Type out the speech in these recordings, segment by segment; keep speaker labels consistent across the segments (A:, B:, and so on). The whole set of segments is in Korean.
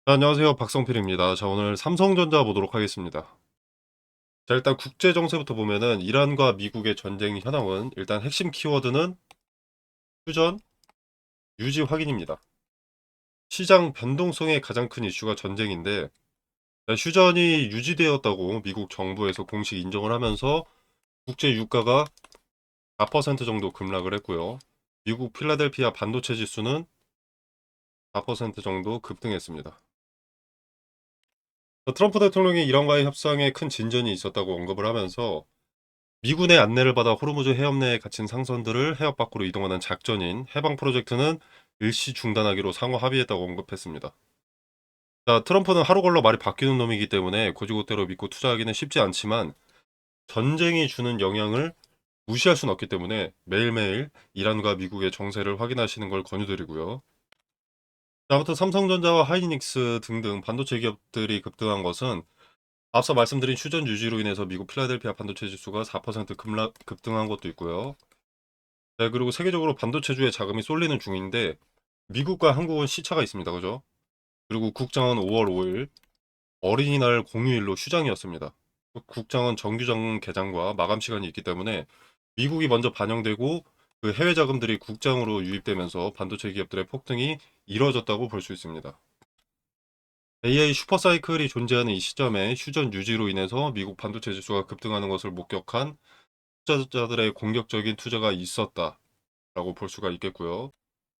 A: 자, 안녕하세요. 박성필입니다. 자, 오늘 삼성전자 보도록 하겠습니다. 자, 일단 국제 정세부터 보면은 이란과 미국의 전쟁 현황은 일단 핵심 키워드는 휴전, 유지 확인입니다. 시장 변동성의 가장 큰 이슈가 전쟁인데, 휴전이 유지되었다고 미국 정부에서 공식 인정을 하면서 국제 유가가 4% 정도 급락을 했고요. 미국 필라델피아 반도체 지수는 4% 정도 급등했습니다. 트럼프 대통령이 이란과의 협상에 큰 진전이 있었다고 언급을 하면서 미군의 안내를 받아 호르무즈 해협 내에 갇힌 상선들을 해협 밖으로 이동하는 작전인 해방 프로젝트는 일시 중단하기로 상호 합의했다고 언급했습니다. 자, 트럼프는 하루 걸러 말이 바뀌는 놈이기 때문에 고지고대로 믿고 투자하기는 쉽지 않지만 전쟁이 주는 영향을 무시할 수는 없기 때문에 매일매일 이란과 미국의 정세를 확인하시는 걸 권유드리고요. 자, 아무튼 삼성전자와 하이닉스 등등 반도체 기업들이 급등한 것은 앞서 말씀드린 휴전 유지로 인해서 미국 필라델피아 반도체 지수가 4% 급등한 것도 있고요. 네, 그리고 세계적으로 반도체주에 자금이 쏠리는 중인데 미국과 한국은 시차가 있습니다. 그죠? 그리고 국장은 5월 5일 어린이날 공휴일로 휴장이었습니다. 국장은 정규장 개장과 마감 시간이 있기 때문에 미국이 먼저 반영되고 그 해외 자금들이 국장으로 유입되면서 반도체 기업들의 폭등이 이뤄졌다고 볼 수 있습니다. AI 슈퍼사이클이 존재하는 이 시점에 휴전 유지로 인해서 미국 반도체 지수가 급등하는 것을 목격한 투자자들의 공격적인 투자가 있었다라고 볼 수가 있겠고요.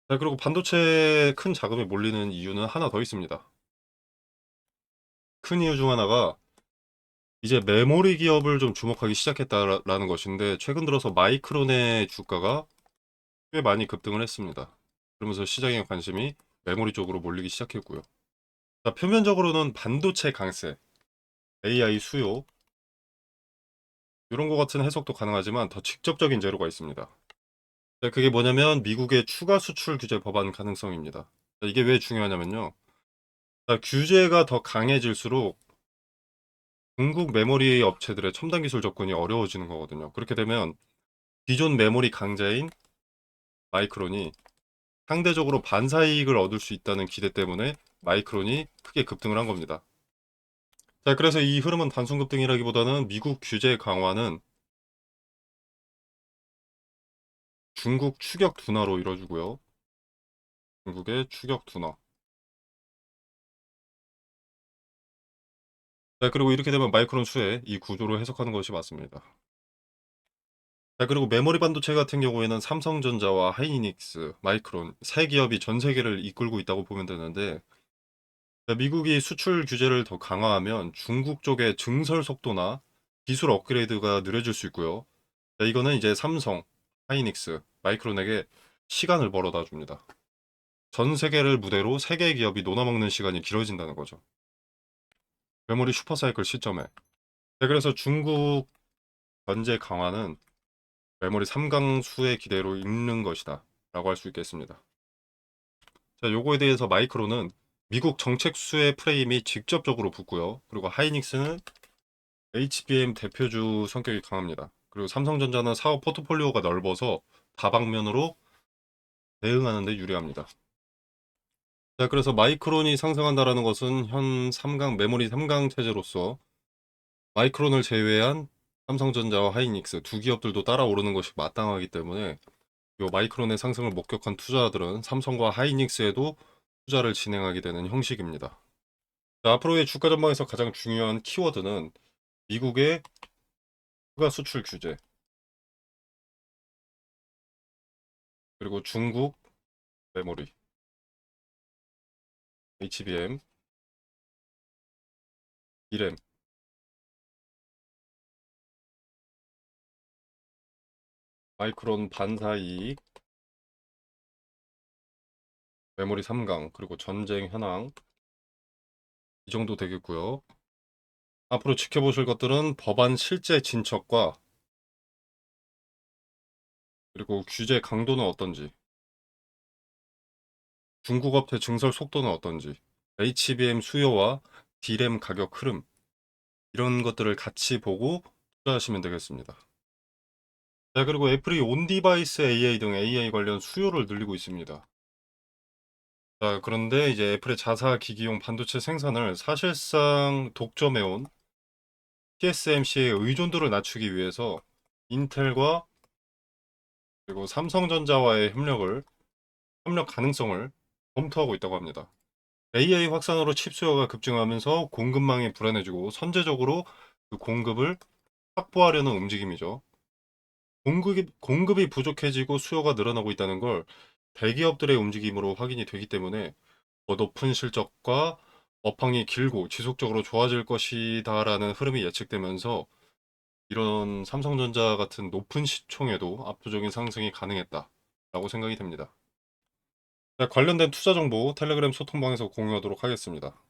A: 네, 그리고 반도체에 큰 자금이 몰리는 이유는 하나 더 있습니다. 큰 이유 중 하나가 이제 메모리 기업을 좀 주목하기 시작했다라는 것인데 최근 들어서 마이크론의 주가가 꽤 많이 급등을 했습니다. 그러면서 시장의 관심이 메모리 쪽으로 몰리기 시작했고요. 자, 표면적으로는 반도체 강세, AI 수요 이런 것 같은 해석도 가능하지만 더 직접적인 재료가 있습니다. 자, 그게 뭐냐면 미국의 추가 수출 규제 법안 가능성입니다. 자, 이게 왜 중요하냐면요. 자, 규제가 더 강해질수록 중국 메모리 업체들의 첨단 기술 접근이 어려워지는 거거든요. 그렇게 되면 기존 메모리 강자인 마이크론이 상대적으로 반사이익을 얻을 수 있다는 기대 때문에 마이크론이 크게 급등을 한 겁니다. 자, 그래서 이 흐름은 단순 급등이라기보다는 미국 규제 강화는 중국 추격 둔화로 이뤄지고요. 중국의 추격 둔화. 자, 그리고 이렇게 되면 마이크론 수혜 이 구조로 해석하는 것이 맞습니다. 자, 그리고 메모리 반도체 같은 경우에는 삼성전자와 하이닉스, 마이크론 세 기업이 전 세계를 이끌고 있다고 보면 되는데 미국이 수출 규제를 더 강화하면 중국 쪽의 증설 속도나 기술 업그레이드가 느려질 수 있고요. 이거는 이제 삼성, 하이닉스, 마이크론에게 시간을 벌어다 줍니다. 전 세계를 무대로 세계 기업이 논아먹는 시간이 길어진다는 거죠. 메모리 슈퍼사이클 시점에. 그래서 중국 견제 강화는 메모리 3강수의 기대로 읽는 것이다 라고 할 수 있겠습니다. 자, 요거에 대해서 마이크론은 미국 정책 수의 프레임이 직접적으로 붙고요. 그리고 하이닉스는 HBM 대표주 성격이 강합니다. 그리고 삼성전자는 사업 포트폴리오가 넓어서 다방면으로 대응하는 데 유리합니다. 자, 그래서 마이크론이 상승한다라는 것은 현 3강 메모리 3강 체제로서 마이크론을 제외한 삼성전자와 하이닉스 두 기업들도 따라오르는 것이 마땅하기 때문에 요 마이크론의 상승을 목격한 투자자들은 삼성과 하이닉스에도 투자를 진행하게 되는 형식입니다. 자, 앞으로의 주가 전망에서 가장 중요한 키워드는 미국의 추가 수출 규제, 그리고 중국 메모리, HBM, D램, 마이크론 반사이익, 메모리 3강, 그리고 전쟁 현황 이 정도 되겠고요. 앞으로 지켜보실 것들은 법안 실제 진척과 그리고 규제 강도는 어떤지, 중국 업체 증설 속도는 어떤지, HBM 수요와 D램 가격 흐름 이런 것들을 같이 보고 투자하시면 되겠습니다. 네, 그리고 애플이 온디바이스 AI 등 AI 관련 수요를 늘리고 있습니다. 자, 그런데 이제 애플의 자사 기기용 반도체 생산을 사실상 독점해온 TSMC의 의존도를 낮추기 위해서 인텔과 그리고 삼성전자와의 협력 가능성을 검토하고 있다고 합니다. AI 확산으로 칩 수요가 급증하면서 공급망이 불안해지고 선제적으로 그 공급을 확보하려는 움직임이죠. 공급이 부족해지고 수요가 늘어나고 있다는 걸 대기업들의 움직임으로 확인이 되기 때문에 더 높은 실적과 업황이 길고 지속적으로 좋아질 것이다라는 흐름이 예측되면서 이런 삼성전자 같은 높은 시총에도 압도적인 상승이 가능했다라고 생각이 됩니다. 네, 관련된 투자 정보 텔레그램 소통방에서 공유하도록 하겠습니다.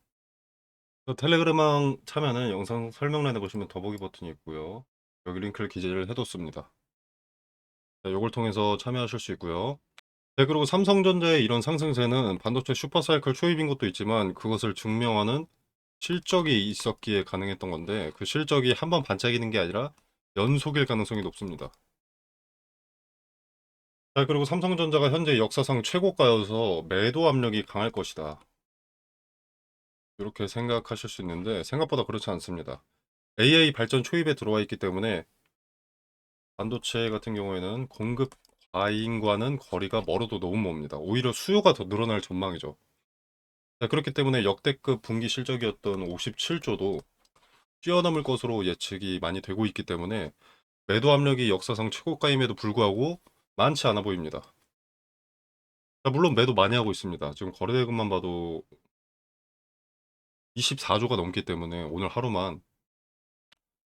A: 텔레그램망 참여는 영상 설명란에 보시면 더보기 버튼이 있고요. 여기 링크를 기재를 해뒀습니다. 네, 이걸 통해서 참여하실 수 있고요. 네, 그리고 삼성전자의 이런 상승세는 반도체 슈퍼사이클 초입인 것도 있지만 그것을 증명하는 실적이 있었기에 가능했던 건데 그 실적이 한번 반짝이는 게 아니라 연속일 가능성이 높습니다. 자, 그리고 삼성전자가 현재 역사상 최고가여서 매도 압력이 강할 것이다. 이렇게 생각하실 수 있는데 생각보다 그렇지 않습니다. AI 발전 초입에 들어와 있기 때문에 반도체 같은 경우에는 공급 과잉과는 거리가 멀어도 너무 멉니다. 오히려 수요가 더 늘어날 전망이죠. 자, 그렇기 때문에 역대급 분기 실적이었던 57조도 뛰어넘을 것으로 예측이 많이 되고 있기 때문에 매도 압력이 역사상 최고가임에도 불구하고 많지 않아 보입니다. 자, 물론 매도 많이 하고 있습니다. 지금 거래대금만 봐도 24조가 넘기 때문에 오늘 하루만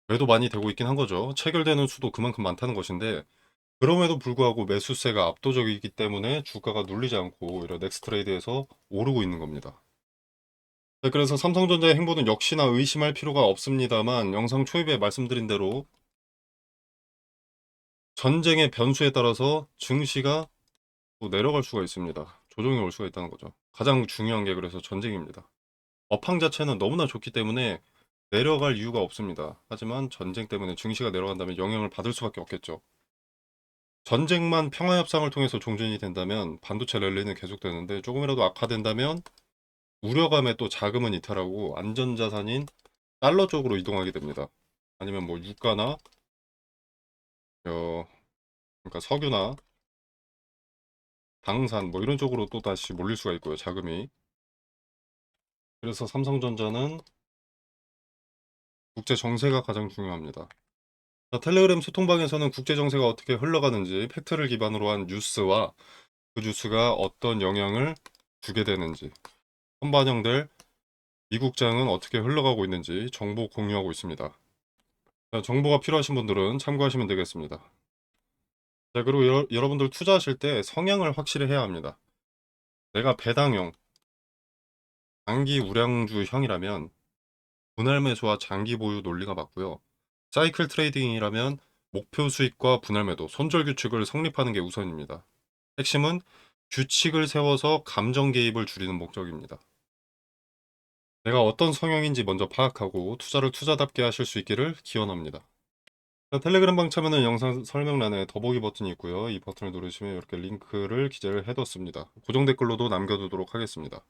A: 매도 많이 되고 있긴 한 거죠. 체결되는 수도 그만큼 많다는 것인데 그럼에도 불구하고 매수세가 압도적이기 때문에 주가가 눌리지 않고 오히려 넥스트레이드에서 오르고 있는 겁니다. 네, 그래서 삼성전자의 행보는 역시나 의심할 필요가 없습니다만 영상 초입에 말씀드린 대로 전쟁의 변수에 따라서 증시가 또 내려갈 수가 있습니다. 조정이 올 수가 있다는 거죠. 가장 중요한 게 그래서 전쟁입니다. 업황 자체는 너무나 좋기 때문에 내려갈 이유가 없습니다. 하지만 전쟁 때문에 증시가 내려간다면 영향을 받을 수밖에 없겠죠. 전쟁만 평화 협상을 통해서 종전이 된다면 반도체 랠리는 계속되는데 조금이라도 악화된다면 우려감에 또 자금은 이탈하고 안전자산인 달러 쪽으로 이동하게 됩니다. 아니면 뭐 유가나 그러니까 석유나 방산 뭐 이런 쪽으로 또 다시 몰릴 수가 있고요. 자금이. 그래서 삼성전자는 국제 정세가 가장 중요합니다. 자, 텔레그램 소통방에서는 국제 정세가 어떻게 흘러가는지 팩트를 기반으로 한 뉴스와 그 뉴스가 어떤 영향을 주게 되는지 선반영될 미국장은 어떻게 흘러가고 있는지 정보 공유하고 있습니다. 자, 정보가 필요하신 분들은 참고하시면 되겠습니다. 자, 그리고 여러분들 투자하실 때 성향을 확실히 해야 합니다. 내가 배당형, 장기 우량주형이라면 분할 매수와 장기 보유 논리가 맞고요. 사이클 트레이딩이라면 목표 수익과 분할 매도, 손절 규칙을 성립하는 게 우선입니다. 핵심은 규칙을 세워서 감정 개입을 줄이는 목적입니다. 내가 어떤 성향인지 먼저 파악하고 투자를 투자답게 하실 수 있기를 기원합니다. 자, 텔레그램 방 참여는 영상 설명란에 더보기 버튼이 있고요. 이 버튼을 누르시면 이렇게 링크를 기재를 해뒀습니다. 고정 댓글로도 남겨두도록 하겠습니다.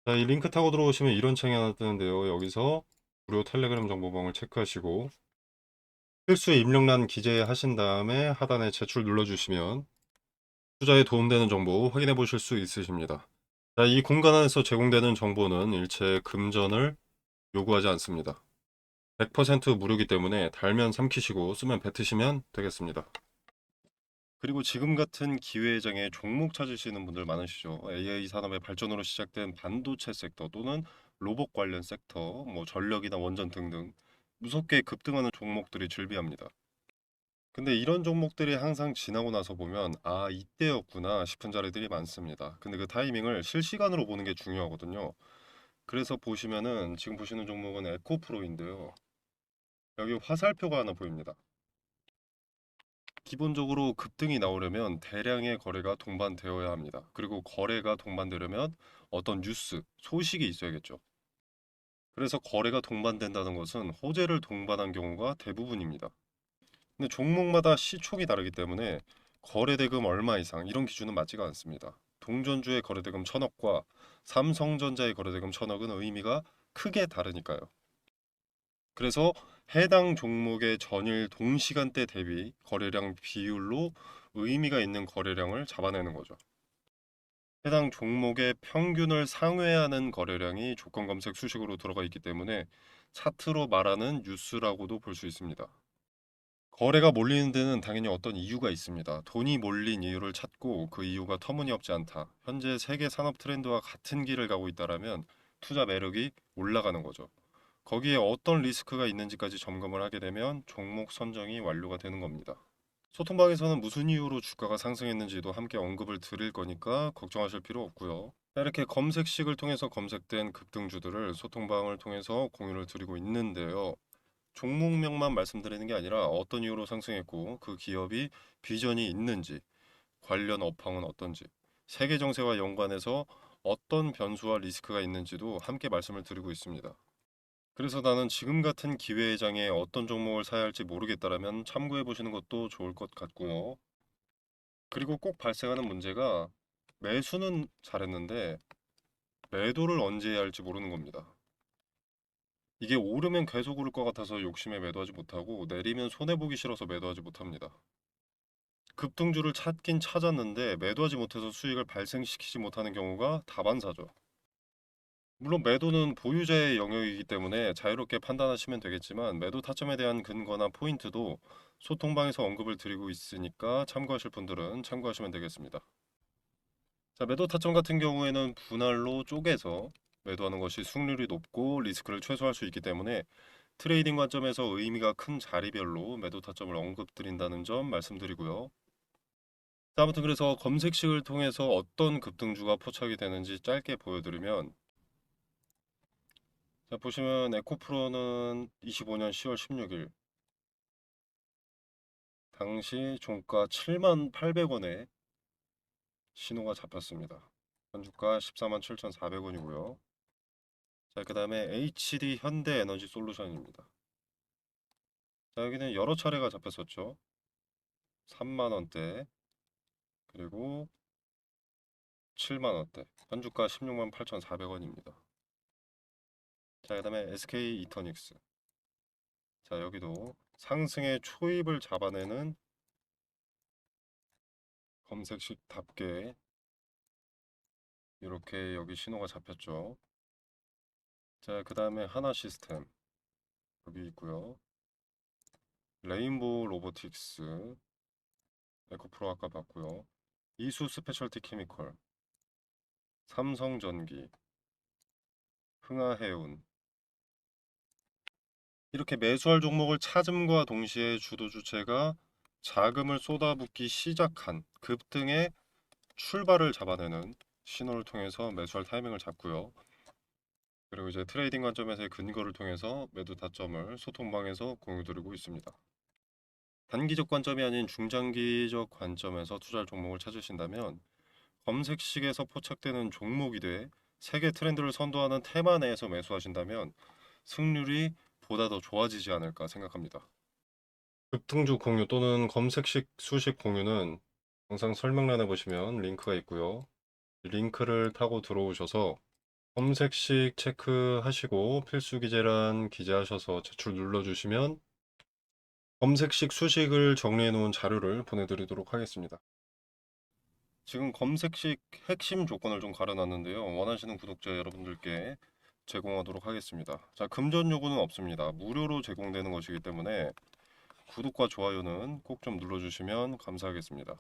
A: 자, 이 링크 타고 들어오시면 이런 창이 하나 뜨는데요. 여기서 무료 텔레그램 정보방을 체크하시고 필수 입력란 기재하신 다음에 하단에 제출 눌러주시면 투자에 도움되는 정보 확인해 보실 수 있으십니다. 자, 이 공간 안에서 제공되는 정보는 일체 금전을 요구하지 않습니다. 100% 무료이기 때문에 달면 삼키시고 쓰면 뱉으시면 되겠습니다. 그리고 지금 같은 기회장에 종목 찾으시는 분들 많으시죠. AI 산업의 발전으로 시작된 반도체 섹터 또는 로봇 관련 섹터, 뭐 전력이나 원전 등등 무섭게 급등하는 종목들이 즐비합니다. 근데 이런 종목들이 항상 지나고 나서 보면 아, 이때였구나 싶은 자리들이 많습니다. 근데 그 타이밍을 실시간으로 보는 게 중요하거든요. 그래서 보시면은 지금 보시는 종목은 에코프로인데요. 여기 화살표가 하나 보입니다. 기본적으로 급등이 나오려면 대량의 거래가 동반되어야 합니다. 그리고 거래가 동반되려면 어떤 뉴스, 소식이 있어야겠죠. 그래서 거래가 동반된다는 것은 호재를 동반한 경우가 대부분입니다. 근데 종목마다 시총이 다르기 때문에 거래 대금 얼마 이상 이런 기준은 맞지가 않습니다. 동전주의 거래대금 1,000억과 삼성전자의 거래대금 1,000억은 의미가 크게 다르니까요. 그래서 해당 종목의 전일 동시간대 대비 거래량 비율로 의미가 있는 거래량을 잡아내는 거죠. 해당 종목의 평균을 상회하는 거래량이 조건 검색 수식으로 들어가 있기 때문에 차트로 말하는 뉴스라고도 볼 수 있습니다. 거래가 몰리는 데는 당연히 어떤 이유가 있습니다. 돈이 몰린 이유를 찾고 그 이유가 터무니없지 않다. 현재 세계 산업 트렌드와 같은 길을 가고 있다라면 투자 매력이 올라가는 거죠. 거기에 어떤 리스크가 있는지까지 점검을 하게 되면 종목 선정이 완료가 되는 겁니다. 소통방에서는 무슨 이유로 주가가 상승했는지도 함께 언급을 드릴 거니까 걱정하실 필요 없고요. 이렇게 검색식을 통해서 검색된 급등주들을 소통방을 통해서 공유를 드리고 있는데요. 종목명만 말씀드리는 게 아니라 어떤 이유로 상승했고 그 기업이 비전이 있는지, 관련 업황은 어떤지, 세계 정세와 연관해서 어떤 변수와 리스크가 있는지도 함께 말씀을 드리고 있습니다. 그래서 나는 지금 같은 기회의 장에 어떤 종목을 사야 할지 모르겠다라면 참고해 보시는 것도 좋을 것 같고요. 그리고 꼭 발생하는 문제가 매수는 잘했는데 매도를 언제 해야 할지 모르는 겁니다. 이게 오르면 계속 오를 것 같아서 욕심에 매도하지 못하고 내리면 손해보기 싫어서 매도하지 못합니다. 급등주를 찾긴 찾았는데 매도하지 못해서 수익을 발생시키지 못하는 경우가 다반사죠. 물론 매도는 보유자의 영역이기 때문에 자유롭게 판단하시면 되겠지만 매도 타점에 대한 근거나 포인트도 소통방에서 언급을 드리고 있으니까 참고하실 분들은 참고하시면 되겠습니다. 자, 매도 타점 같은 경우에는 분할로 쪼개서 매도하는 것이 승률이 높고 리스크를 최소화할 수 있기 때문에 트레이딩 관점에서 의미가 큰 자리별로 매도 타점을 언급드린다는 점 말씀드리고요. 자, 아무튼 그래서 검색식을 통해서 어떤 급등주가 포착이 되는지 짧게 보여드리면, 자, 보시면 에코프로는 25년 10월 16일 당시 종가 78,800원에 신호가 잡혔습니다. 현주가 147,400원이고요. 자, 그 다음에 HD 현대에너지 솔루션입니다. 자, 여기는 여러 차례가 잡혔었죠. 3만원대, 그리고 7만원대, 현주가 168,400원입니다. 자, 그 다음에 SK 이터닉스. 자, 여기도 상승의 초입을 잡아내는 검색식답게 이렇게 여기 신호가 잡혔죠. 자, 그 다음에 하나 시스템 여기 있고요. 레인보우 로보틱스, 에코프로 아까 봤고요. 이수 스페셜티 케미컬, 삼성전기, 흥하해운. 이렇게 매수할 종목을 찾음과 동시에 주도 주체가 자금을 쏟아붓기 시작한 급등의 출발을 잡아내는 신호를 통해서 매수할 타이밍을 잡고요. 그리고 이제 트레이딩 관점에서의 근거를 통해서 매도 타점을 소통방에서 공유드리고 있습니다. 단기적 관점이 아닌 중장기적 관점에서 투자할 종목을 찾으신다면 검색식에서 포착되는 종목이 돼 세계 트렌드를 선도하는 테마 내에서 매수하신다면 승률이 보다 더 좋아지지 않을까 생각합니다. 급등주 공유 또는 검색식 수식 공유는 영상 설명란에 보시면 링크가 있고요. 링크를 타고 들어오셔서 검색식 체크하시고 필수 기재란 기재하셔서 제출 눌러주시면 검색식 수식을 정리해 놓은 자료를 보내드리도록 하겠습니다. 지금 검색식 핵심 조건을 좀 가려놨는데요. 원하시는 구독자 여러분들께 제공하도록 하겠습니다. 자, 금전 요구는 없습니다. 무료로 제공되는 것이기 때문에 구독과 좋아요는 꼭 좀 눌러주시면 감사하겠습니다.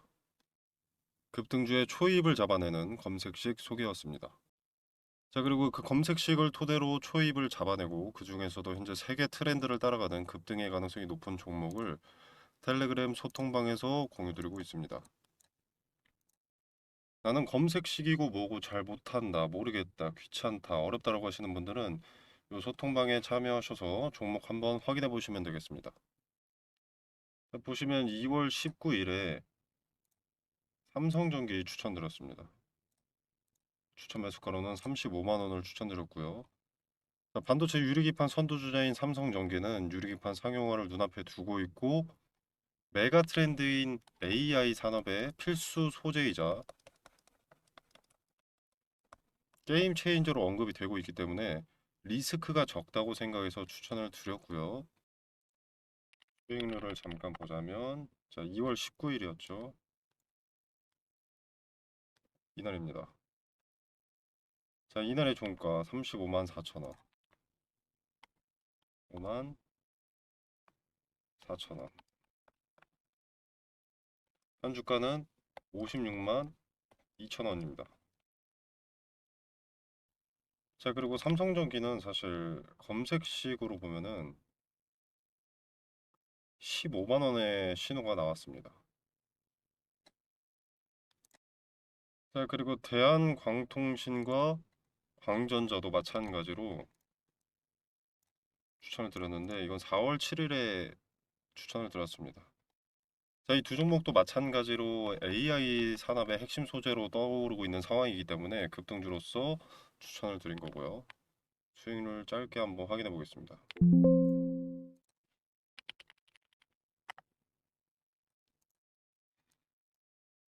A: 급등주의 초입을 잡아내는 검색식 소개였습니다. 자, 그리고 그 검색식을 토대로 초입을 잡아내고 그 중에서도 현재 세계 트렌드를 따라가는 급등의 가능성이 높은 종목을 텔레그램 소통방에서 공유드리고 있습니다. 나는 검색식이고 뭐고 잘 못한다, 모르겠다, 귀찮다, 어렵다라고 하시는 분들은 이 소통방에 참여하셔서 종목 한번 확인해 보시면 되겠습니다. 보시면 2월 19일에 삼성전기 추천드렸습니다. 추천 매수가로는 35만 원을 추천드렸고요. 자, 반도체 유리기판 선두주자인 삼성전기는 유리기판 상용화를 눈앞에 두고 있고 메가 트렌드인 AI 산업의 필수 소재이자 게임 체인저로 언급이 되고 있기 때문에 리스크가 적다고 생각해서 추천을 드렸고요. 수익률을 잠깐 보자면 자 2월 19일이었죠. 이날입니다. 자 이날의 종가 35만 4천원, 5만 4천원. 현주가는 56만 2천원입니다. 자 그리고 삼성전기는 사실 검색식으로 보면은 15만원의 신호가 나왔습니다. 자 그리고 대한광통신과 광전자도 마찬가지로 추천을 드렸는데 이건 4월 7일에 추천을 드렸습니다. 자, 이 두 종목도 마찬가지로 AI 산업의 핵심 소재로 떠오르고 있는 상황이기 때문에 급등주로서 추천을 드린 거고요. 수익률 짧게 한번 확인해 보겠습니다.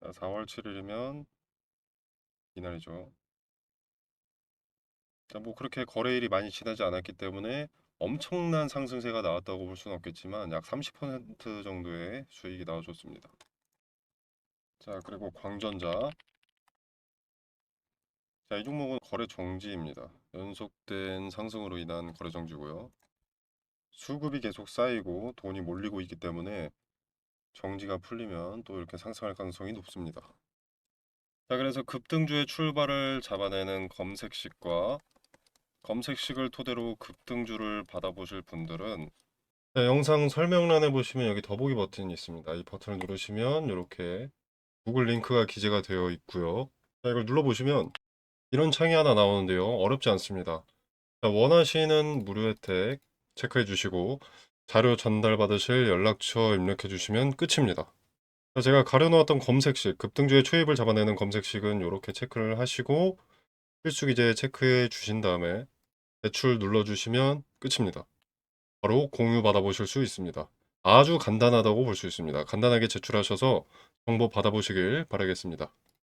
A: 자, 4월 7일이면 이날이죠. 자, 뭐 그렇게 거래일이 많이 지나지 않았기 때문에 엄청난 상승세가 나왔다고 볼 수는 없겠지만 약 30% 정도의 수익이 나와줬습니다. 자, 그리고 광전자. 자, 이 종목은 거래 정지입니다. 연속된 상승으로 인한 거래 정지고요. 수급이 계속 쌓이고 돈이 몰리고 있기 때문에 정지가 풀리면 또 이렇게 상승할 가능성이 높습니다. 자, 그래서 급등주의 출발을 잡아내는 검색식과 검색식을 토대로 급등주를 받아보실 분들은 자, 영상 설명란에 보시면 여기 더보기 버튼이 있습니다. 이 버튼을 누르시면 이렇게 구글 링크가 기재가 되어 있고요. 자, 이걸 눌러보시면 이런 창이 하나 나오는데요. 어렵지 않습니다. 자, 원하시는 무료 혜택 체크해 주시고 자료 전달 받으실 연락처 입력해 주시면 끝입니다. 자, 제가 가려놓았던 검색식, 급등주의 초입을 잡아내는 검색식은 이렇게 체크를 하시고 필수 기재 체크해 주신 다음에 대출 눌러주시면 끝입니다. 바로 공유 받아보실 수 있습니다. 아주 간단하다고 볼 수 있습니다. 간단하게 제출하셔서 정보 받아보시길 바라겠습니다.